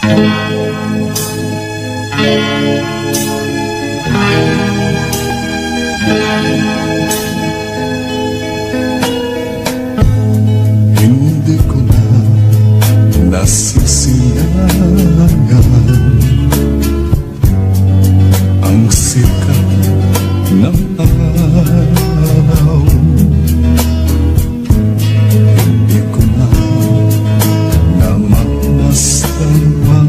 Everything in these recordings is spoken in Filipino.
Hindi ko na nasisilayan ang sikat ng araw. Hindi ko na namamasdan pa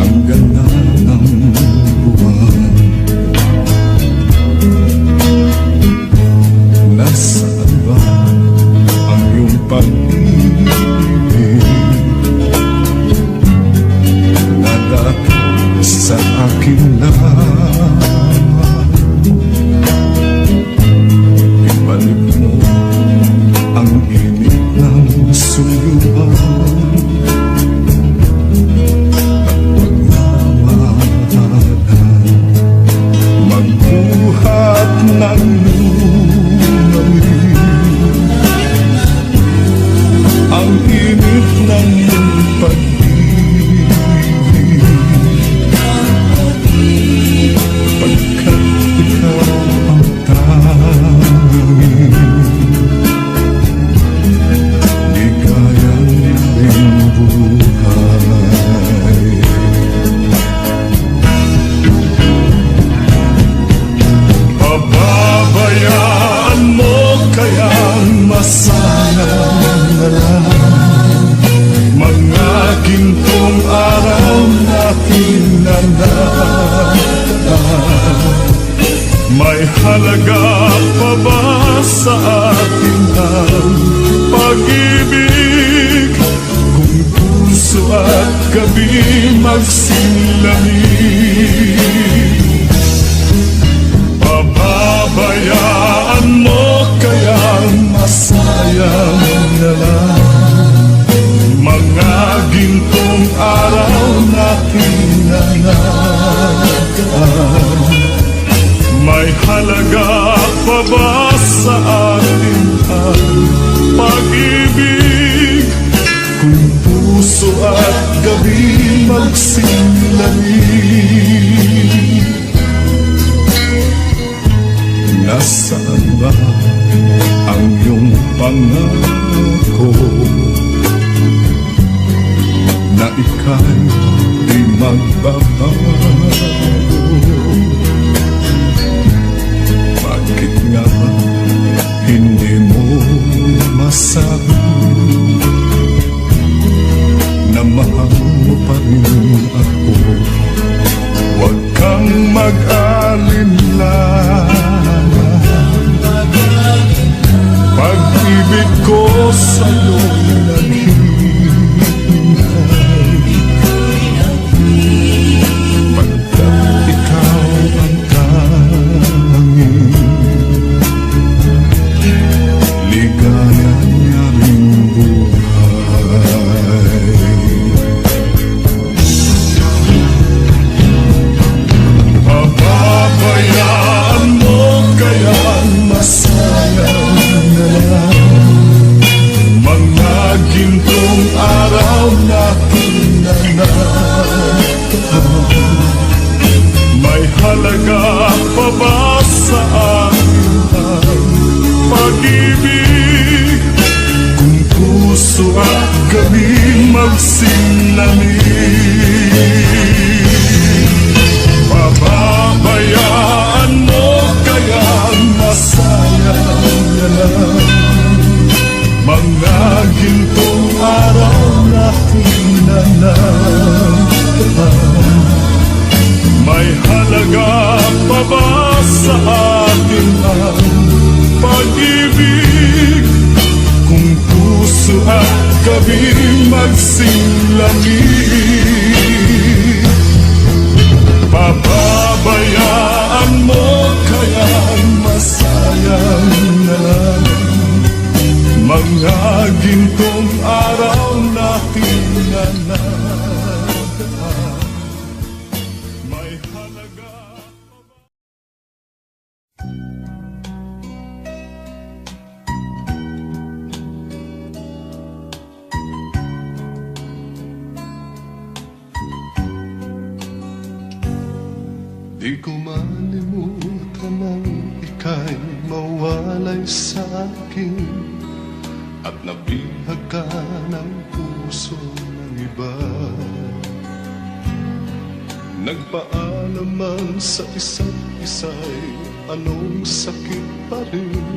ang ganda ng buwan. Nasaan ba ang iyong pag-ibig na dati sa akin lamang? Ibalik mo ang init ng suyuan at pagmamahalan, magbuhat ng ang init ng iyong pag-ibig, pagkat ikaw ang tanging ligayang iyong buhay. Pababayaan mo kayang masayang na lang mga gintong araw natin na may halaga pa ba sa atin ang pag-ibig kung puso at gabi magsilamig? Pababayaan mo kayang masayang na lang mga gintong araw natin na nagaan? May halaga pa ba sa atin ang pag-ibig kung puso at gabi magsilamig? Nasaan ba ang iyong pangako na ika'y di magbabago? Bakit nga hindi mo masabi na mahal mo pa rin ako? Huwag kang mag-alinlangan, pag-ibig ko sa'yo naghihintay, pagkat ikaw ang tanging ligaya niya ring buhay. Pababayaan mo kayang masayang na lang mga gintong araw natin na nataan? May halaga pa ba sa akin ang pag-ibig kung puso at gabi magsilamig? Pababayaan mo kayang masayang na lang mga gintong araw natin na nataan? May halaga pa ba sa atin ang pag-ibig kung puso at gabi magsilamig? Pababayaan mo kayang masayang na lang mga gintong araw natin na nataan? May halaga. Di ko malimutan ang ika'y mawalay sa akin at nabihag ka ng puso ng iba. Nagpaalaman sa isa't isa'y anong sakit pa rin,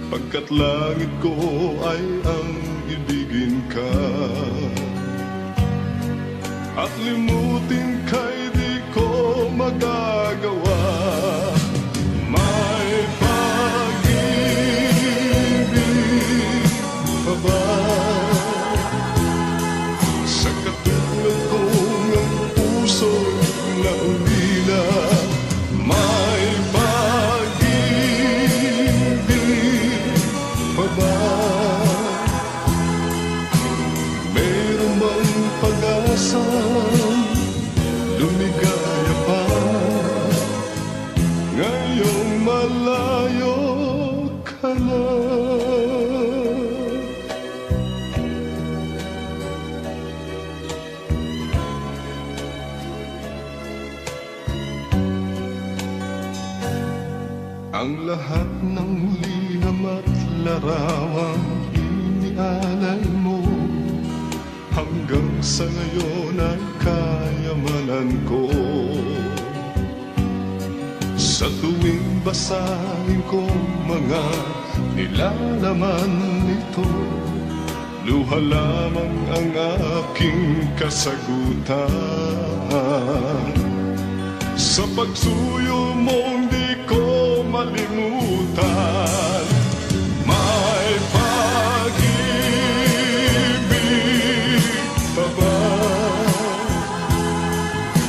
pagkat langit ko ay ang ibigin ka. At limutin ka'y di ko magagawa. May pag-ibig pa ba sa katulad kong ang puso na umila? May pag-ibig pa ba? Meron bang pag-asa? Lumigaya pa ngayong malayo ka na. Ang lahat ng liham at larawang inialay mo hanggang sa ngayon ay kayamanan ko. Sa tuwing basahin ko mga nilalaman nito, luha lamang ang aking kasagutan. Sa pagsuyo mong di ko malimutan, may pag-ibig pa ba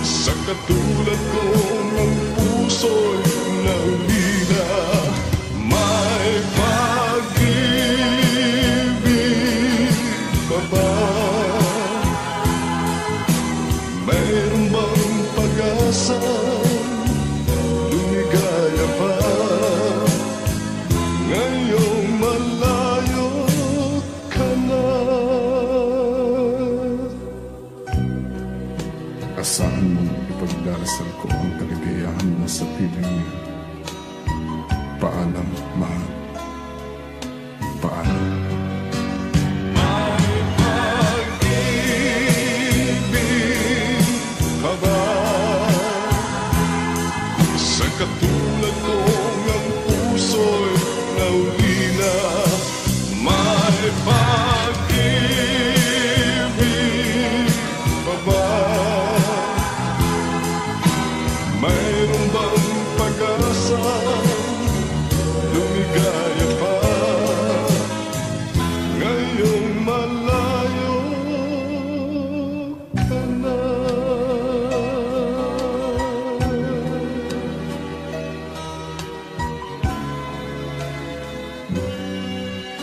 sa katulad ko ng puso'y naulila? May pag-ibig pa ba? Mayroon bang pag-asa? Lumigaya pa ngayong malayo ka na. Asahan mong ipagdarasal ko ang kaligayahan mo sa piling niya. Paalam, mahal. Paalam. May pag-ibig ka ba sa katulad ko ng puso'y naulila? May pag-ibig pa ba? Mayroon bang pag-asa? Lumigaya pa ngayong malayo ka na.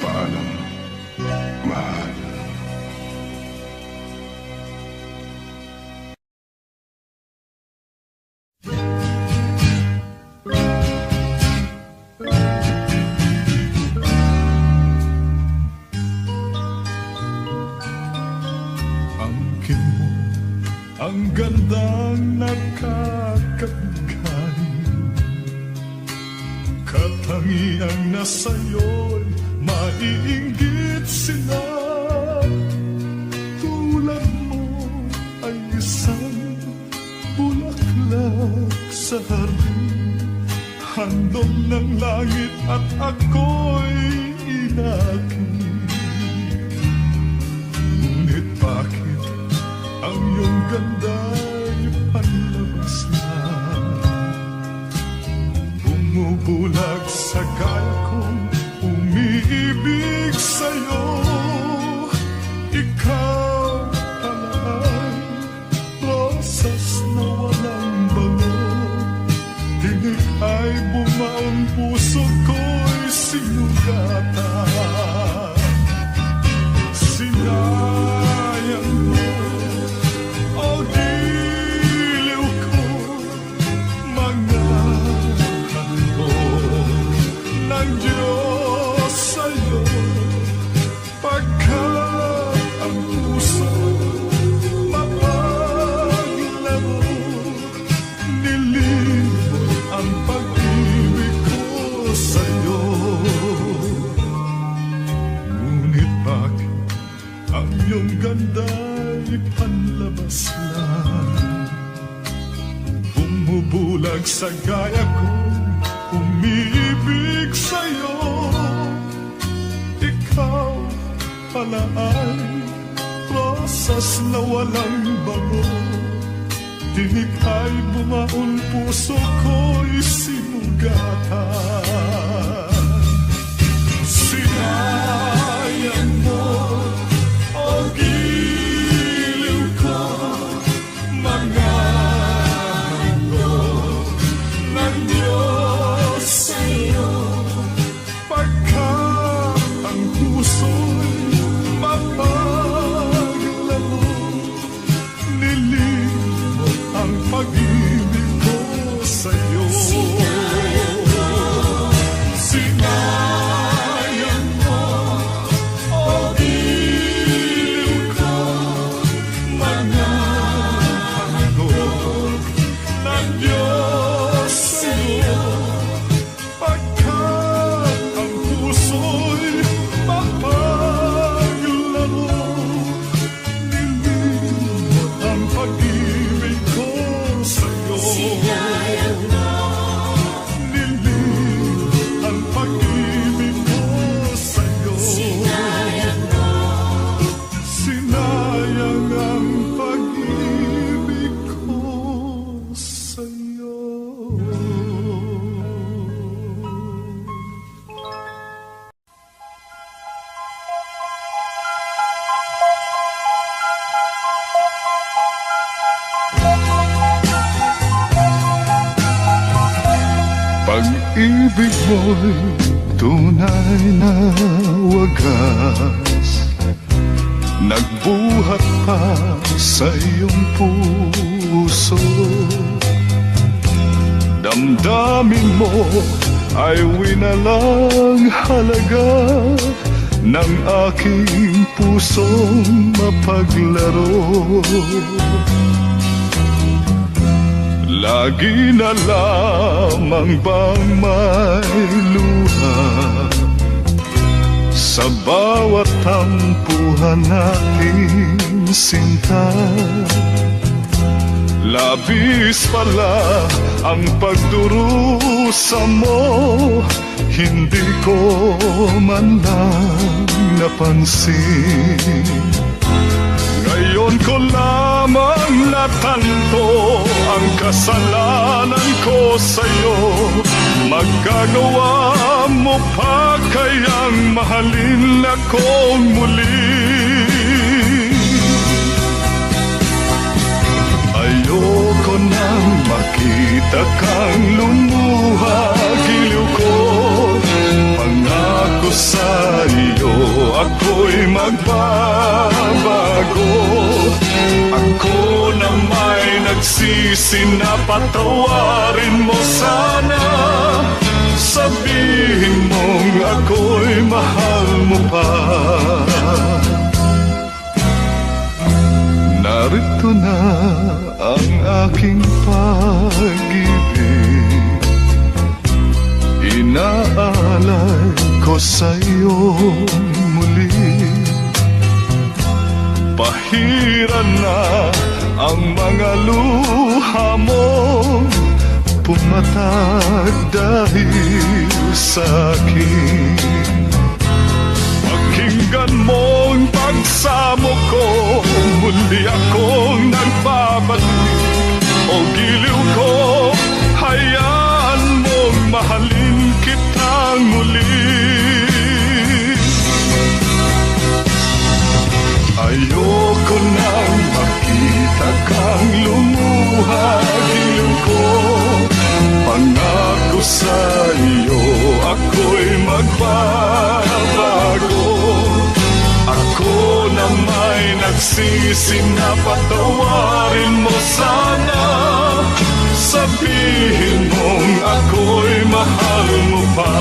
Paalam, mahal. Angkin mo ang gandang nakakabigay, katangiang nasa'yo'y maiinggit sila. Tulad mo ay isang bulaklak sa hardin, handog ng langit at ako'y inakit. Ngunit bakit ang iyong ganda'y panlabas na bumubulag sa kaya kong umiibig sa'yo? Ikaw pala ay rosas na walang bango, tinig ay bumaon, puso ko'y sinugatan. Sinayang mo, o diliw ko, mga handog ng Diyos sa'yo, pagkat ang puso mapaglaro, nilig iyong ganda'y panlabas lang. Bumubulag sa gaya kong umiibig sa'yo. Ikaw pala ay rosas na walang bango. Tinig ay bumaon, puso ko'y sinugatan. Sinayang mo, o giliw ko, mga handog ng Diyos sa'yo. Pagkat ang puso'y mapaglaro, nilimot ang pag-ibig ko sa'yo. Sinayang mo, o giliw ko, mga handog ng Diyos sa'yo. Pagkat ang puso'y mapaglaro, nilimot ang pag-ibig ko sa'yo. Nilimot ang pag-ibig ko sa'yo. Sinayang ang pag-ibig ko sa'yo. Pag-ibig mo'y tunay na wagas, nagbuhat pa sa iyong puso. Damdamin mo ay winalang halaga ng aking pusong mapaglaro. Lagi na lamang bang may luha sa bawat tampuhan nating sinta? Labis pala ang pagdurusa mo, hindi ko man lang napansin. Ngayon ko lamang natanto ang kasalanan ko sa'yo. Magagawa mo pa kayang mahalin akong muli? Ayoko nang makita kang lumuha, giliw ko. Pangako sa iyo, ako'y magbabago. Ako na may nagsisi na patawarin mo sana. Sabihin mong ako'y mahal mo pa. Narito na ang aking pag-ibig, inaalay ko sa'yo muli. Pahiran na ang mga luha mo, pumatag dahil sa'kin. Pakinggan mong pagsamo ko, muli akong nagbabalik. O giliw ko, hayaan mong mahalin kitang muli. Ayoko nang makita kang lumuha, giliw ko. Pangako sa iyo, ako'y magbabago. Ako na may nagsisi na patawarin mo sana. Sabihin mong ako'y mahal mo pa.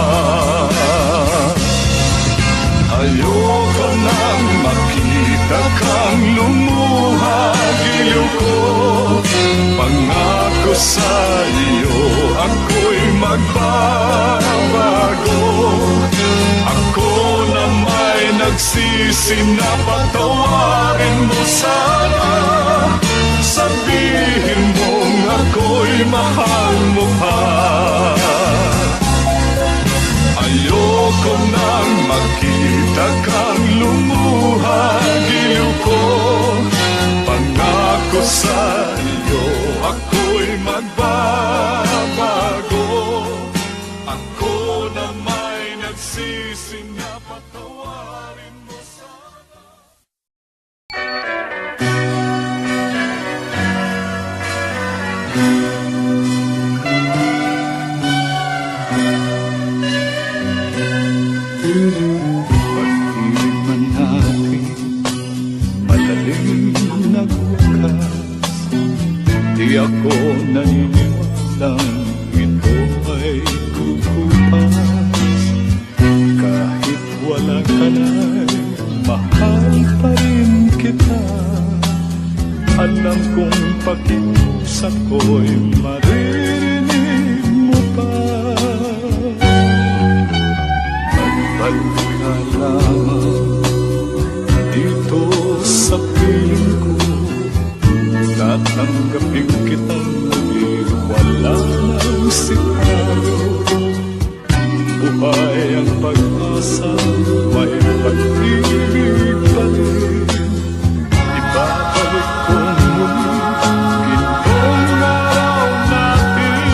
Ayoko nang makita kang lumuha, giliw ko. Pangako sa iyo, ako'y magbabago. Ako na may nagsisi na patawarin mo sana. Sabihin mong ako'y mahal mo pa. Ayoko nang makita kang lumuha, giliw ko. Pangako sa iyo, ako'y magbabago. Ako na may nagsisi na patawarin mo sana. Pag-ibig man natin malalim nagwakas, di ako naniniwalang ito ay kukupas. Kahit wala ka na'y mahal pa rin kita. Alam kong pakiusap ko'y maririnig mo pa. Magbalik ka lamang dito sa piling ko. Tatanggapin kitang muli, wala nang sikaro. Buhay ang pag-asa, may pag-ibig pa rin. Ibabalik kong muli itong araw natin.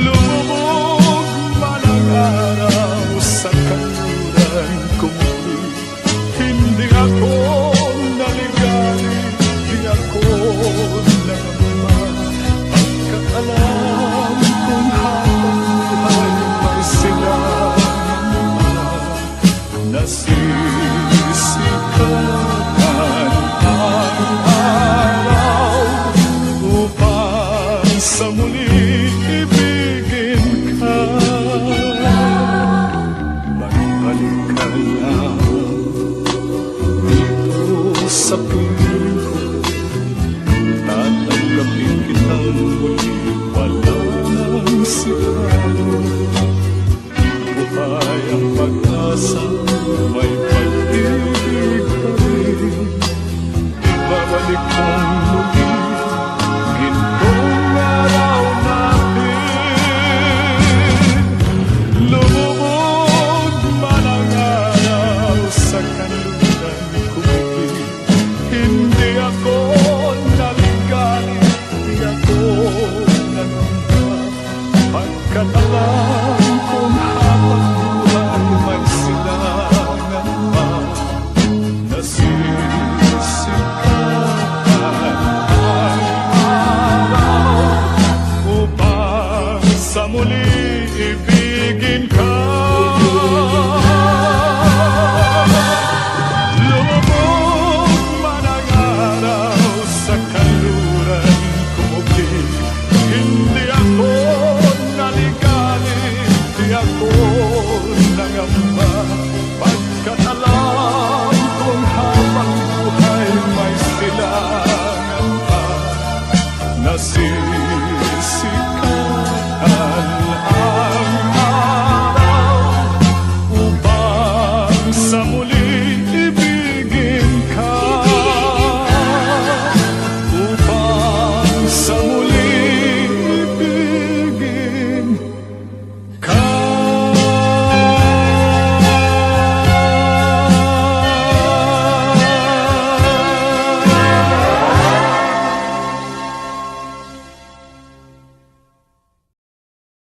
Lumubog man ang araw sa kanluran kong hindi ako naligali, di ako naman. Pagkaalam kong habang buhay may sila nasisikapan ang araw upang sa muli ibigin ka. Magbalik ka lang dito sa piling ko. Tatanggapin kitang muli, wala nang sikap.